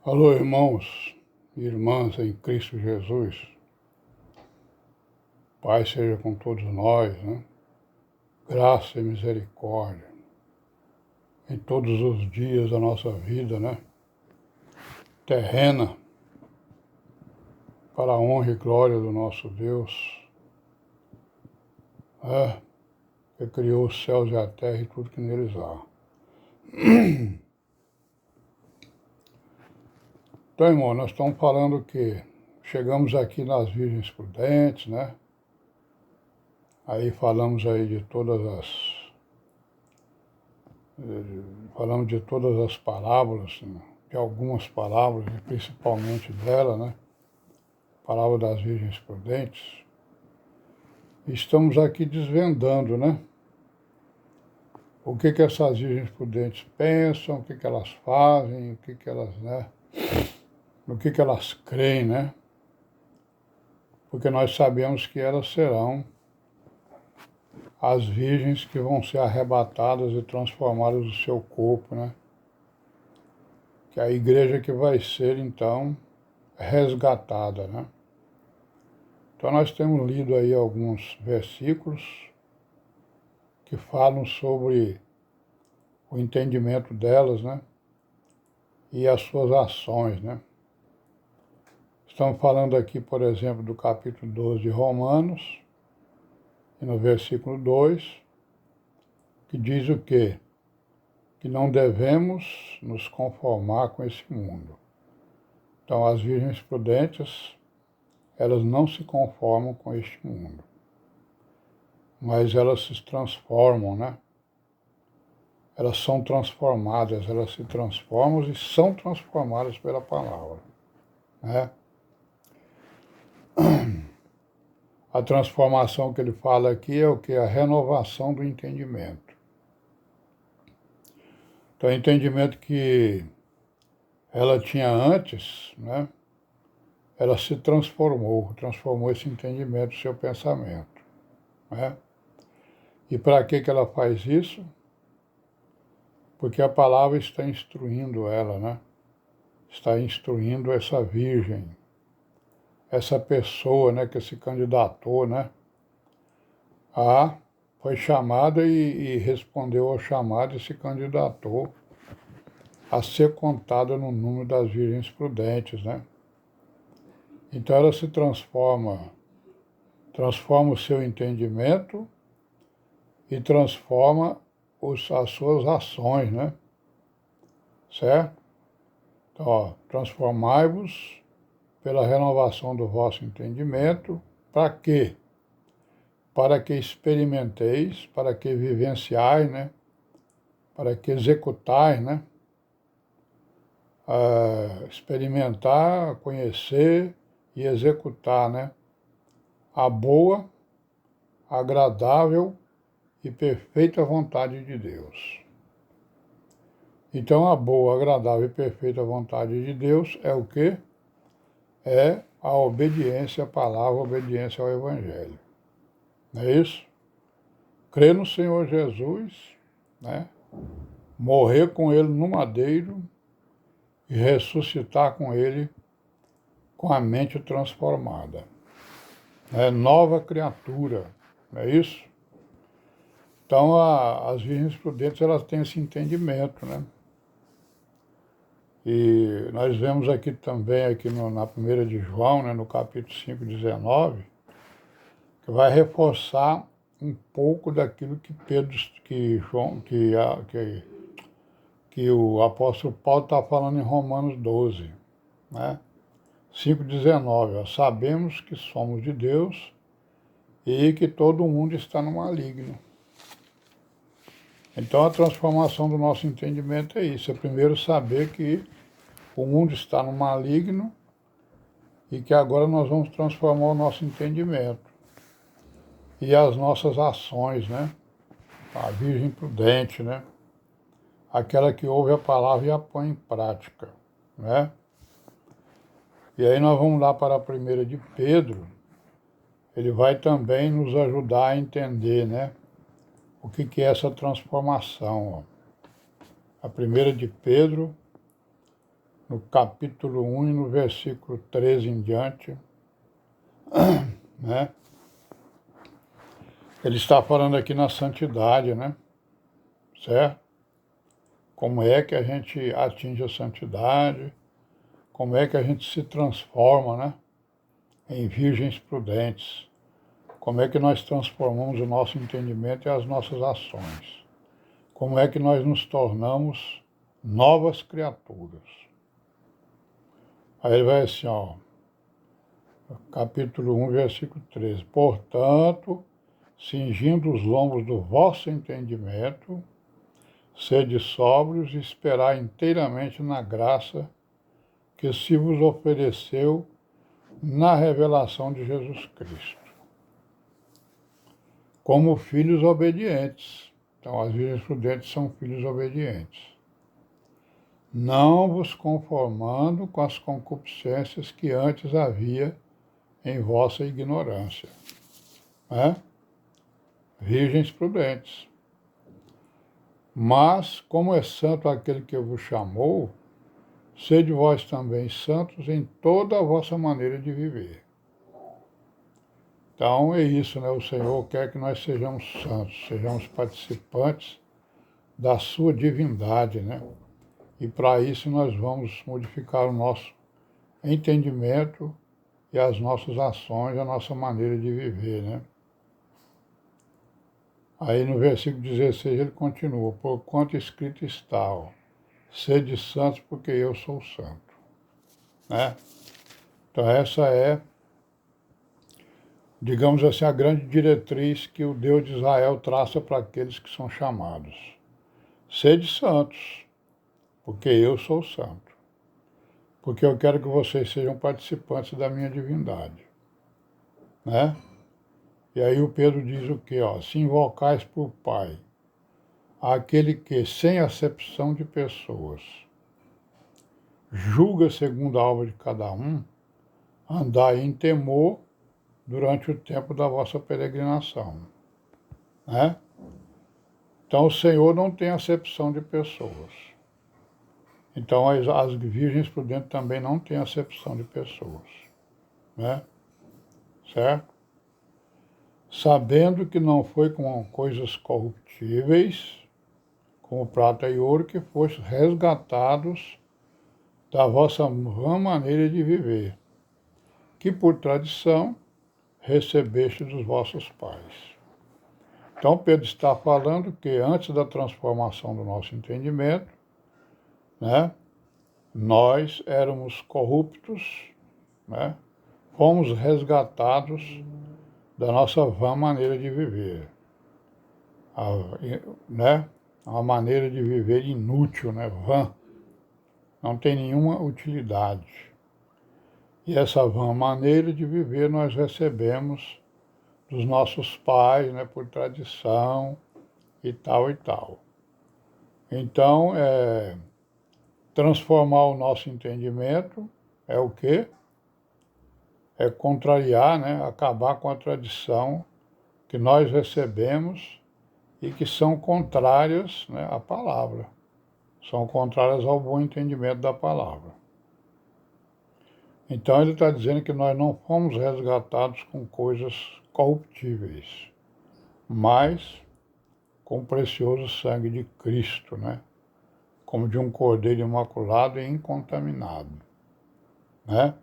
Alô, irmãos e irmãs em Cristo Jesus. Pai seja com todos nós, né? Graça e misericórdia em todos os dias da nossa vida, né? Terrena, para a honra e glória do nosso Deus, né? Que criou os céus e a terra e tudo que neles há. Então, irmão, nós estamos falando que chegamos aqui nas Virgens Prudentes, né? Aí falamos aí de falamos de todas as parábolas, né? De algumas parábolas, e principalmente dela, né? Parábola das Virgens Prudentes. Estamos aqui desvendando, né? O que essas Virgens Prudentes pensam, o que elas fazem, o que elas, né? No que elas creem, né? Porque nós sabemos que elas serão as virgens que vão ser arrebatadas e transformadas no seu corpo, né? Que é a igreja que vai ser, então, resgatada, né? Então nós temos lido aí alguns versículos que falam sobre o entendimento delas, né? E as suas ações, né? Estamos falando aqui, por exemplo, do capítulo 12 de Romanos, e no versículo 2, que diz o quê? Que não devemos nos conformar com esse mundo. Então, as virgens prudentes, elas não se conformam com este mundo, mas elas se transformam, né? Elas são transformadas, elas se transformam e são transformadas pela palavra, né? A transformação que ele fala aqui é o que? A renovação do entendimento. Então, o entendimento que ela tinha antes, né? Ela se transformou esse entendimento, seu pensamento, né? E para que ela faz isso? Porque a palavra está instruindo ela, né? Está instruindo essa virgem, essa pessoa, né, que se candidatou, né? Foi chamada e respondeu ao chamado e se candidatou a ser contada no número das virgens prudentes, né? Então ela se transforma o seu entendimento e transforma as suas ações, né? Certo? Então, ó, transformai-vos pela renovação do vosso entendimento, para quê? Para que experimenteis, para que vivenciais, né? Para que executais, né? Experimentar, conhecer e executar, né? A boa, agradável e perfeita vontade de Deus. Então, a boa, agradável e perfeita vontade de Deus é o quê? É a obediência à palavra, a obediência ao Evangelho. Não é isso? Crer no Senhor Jesus, né? Morrer com Ele no madeiro e ressuscitar com Ele com a mente transformada. É nova criatura, não é isso? Então, as virgens prudentes, elas têm esse entendimento, né? E nós vemos aqui também, na 1 de João, né, no capítulo 5, 19, que vai reforçar um pouco daquilo que que o apóstolo Paulo está falando em Romanos 12, né? 5,19, ó, sabemos que somos de Deus e que todo mundo está no maligno. Então a transformação do nosso entendimento é isso, é primeiro saber que o mundo está no maligno e que agora nós vamos transformar o nosso entendimento e as nossas ações, né? A Virgem prudente, né? Aquela que ouve a palavra e a põe em prática, né? E aí nós vamos lá para a 1 de Pedro, ele vai também nos ajudar a entender, né? O que é essa transformação, ó. A 1 de Pedro, no capítulo 1 e no versículo 13 em diante, né? Ele está falando aqui na santidade, né? Certo? Como é que a gente atinge a santidade, como é que a gente se transforma, né? Em virgens prudentes. Como é que nós transformamos o nosso entendimento e as nossas ações. Como é que nós nos tornamos novas criaturas. Aí ele vai assim, ó, capítulo 1, versículo 13. Portanto, cingindo os lombos do vosso entendimento, sede sóbrios e esperai inteiramente na graça que se vos ofereceu na revelação de Jesus Cristo. Como filhos obedientes. Então, as virgens prudentes são filhos obedientes. Não vos conformando com as concupiscências que antes havia em vossa ignorância. Né? Virgens prudentes. Mas, como é santo aquele que vos chamou, sede vós também santos em toda a vossa maneira de viver. Então é isso, né? O Senhor quer que nós sejamos santos, sejamos participantes da sua divindade, né? E para isso nós vamos modificar o nosso entendimento e as nossas ações, a nossa maneira de viver, né? Aí no versículo 16 ele continua, porquanto escrito está, ó, sede santos porque eu sou santo, né? Então essa é, digamos assim, a grande diretriz que o Deus de Israel traça para aqueles que são chamados. Sede santos, porque eu sou santo. Porque eu quero que vocês sejam participantes da minha divindade, né? E aí o Pedro diz o quê? Ó, se invocais por Pai, aquele que, sem acepção de pessoas, julga segundo a obra de cada um, andai em temor durante o tempo da vossa peregrinação, né? Então o Senhor não tem acepção de pessoas. Então as virgens prudentes também não têm acepção de pessoas, né? Certo? Sabendo que não foi com coisas corruptíveis, como prata e ouro, que fostes resgatados da vossa vã maneira de viver, que por tradição recebeste dos vossos pais. Então Pedro está falando que antes da transformação do nosso entendimento, né, nós éramos corruptos, né, fomos resgatados da nossa vã maneira de viver, né, uma maneira de viver inútil, né, vã, não tem nenhuma utilidade. E essa vã maneira de viver nós recebemos dos nossos pais, né, por tradição e tal e tal. Então, transformar o nosso entendimento é o quê? É contrariar, né, acabar com a tradição que nós recebemos e que são contrárias, né, à palavra. São contrárias ao bom entendimento da palavra. Então ele está dizendo que nós não fomos resgatados com coisas corruptíveis, mas com o precioso sangue de Cristo, né? Como de um cordeiro imaculado e incontaminado, né?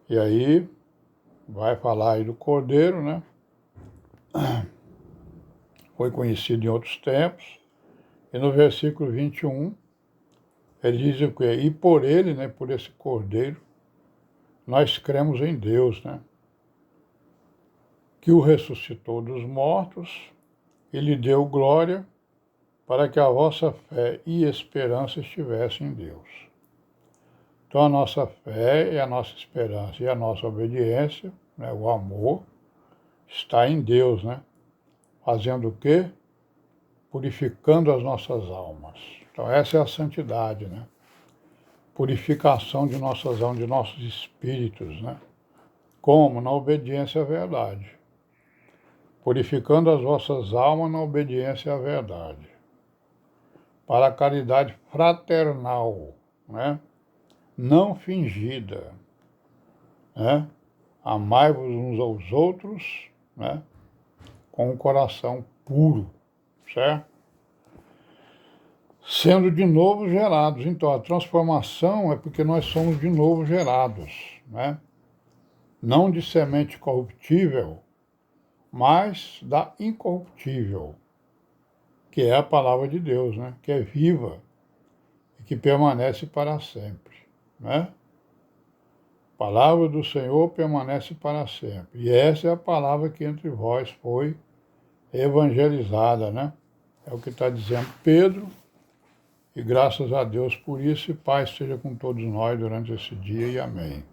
E aí vai falar aí do cordeiro, né? Foi conhecido em outros tempos, e no versículo 21, ele diz o quê? E por ele, né, por esse cordeiro, nós cremos em Deus, né? Que o ressuscitou dos mortos e lhe deu glória para que a vossa fé e esperança estivessem em Deus. Então a nossa fé e a nossa esperança e a nossa obediência, né, o amor, está em Deus, né? Fazendo o quê? Purificando as nossas almas. Então essa é a santidade, né? Purificação de nossas almas, de nossos espíritos, né? Como? Na obediência à verdade. Purificando as vossas almas na obediência à verdade. Para a caridade fraternal, né? Não fingida, né? Amai-vos uns aos outros, né? Com o coração puro, certo? Sendo de novo gerados. Então, a transformação é porque nós somos de novo gerados, né? Não de semente corruptível, mas da incorruptível, que é a palavra de Deus, né? Que é viva e que permanece para sempre, né? A palavra do Senhor permanece para sempre. E essa é a palavra que entre vós foi evangelizada, né? É o que está dizendo Pedro, e graças a Deus por isso, e paz seja com todos nós durante esse dia, e amém.